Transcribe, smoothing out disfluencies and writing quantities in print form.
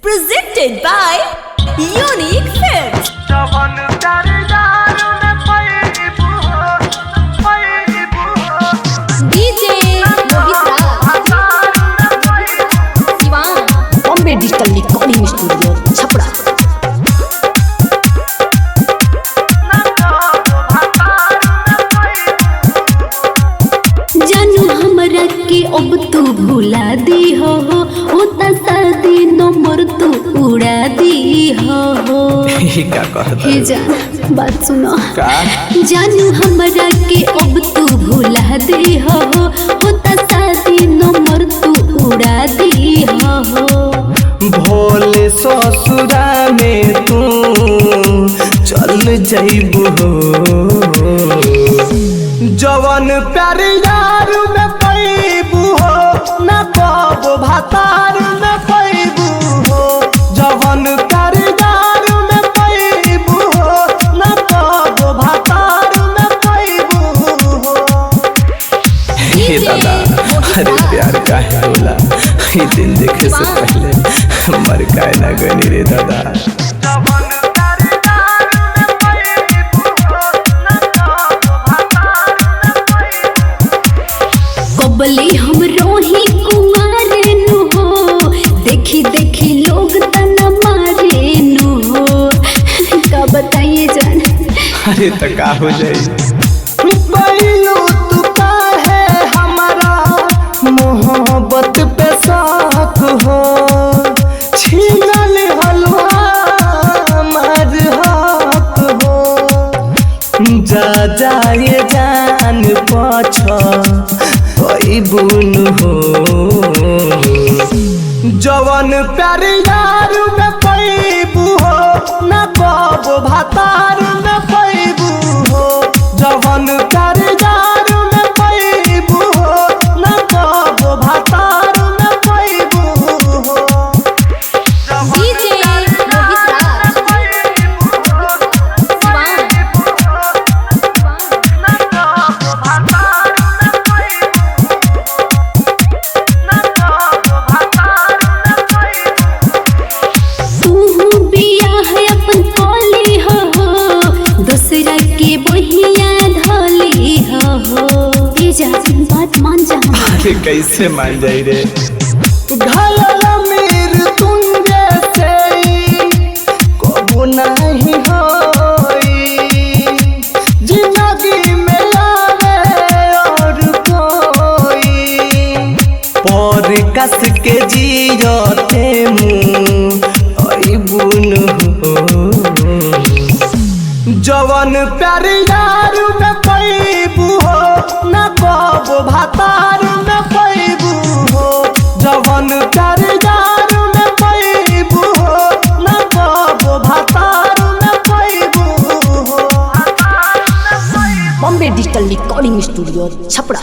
Presented by Unique Films. DJ Bombay Digital Recording Studio, Chapra. जानू हमरा के अब तू भुला दी हो होता शादी नंबर तू उड़ा दी हो का कहता हे जान बात सुनो का जानू हमरा के अब तू भुला दी हो होता शादी नंबर तू उड़ा दी हो भोले ससुरा में तू चल जाइबू जवन प्यार यार में पैबू हो न कबो भातार में पैबू हो जवन प्यार यार में पैबू हो न कबो भातार में पैबू हो। हे दादा अरे प्यार काहे होला ये दिन देखे से पहले मर काहे ना गनी रे दादा। कबली हम रोही कुमारे नु हो देखी देखी लोग तना मारे नु हो का बताइए जान अरे तो का हो जाई बैलू तू काहे हमारा मोहब्बत पे साथ हो छीनल हलवा मर हाथ हो जा जाए जान पाछा कोई बुन हो जवन प्यार यार में पैबू हो न कबो भातार में पैबू हो जवन प्यार यार में पैबू हो न कबो भातार में पैबू हो। डीजे बात मान जा अरे कैसे मान जाई रे घायल मेर तुम जैसे कबो नहीं होई जिंदगी में लावे और कोई पर कस के जियते मुँह आई बुन हो जवन प्यार यार में पैबू हो न कबो भातार में पैबू हो जवन प्यार यार में पैबू हो न कबो भातार में पैबू हो। Bombay digital recording studio, Chhapra.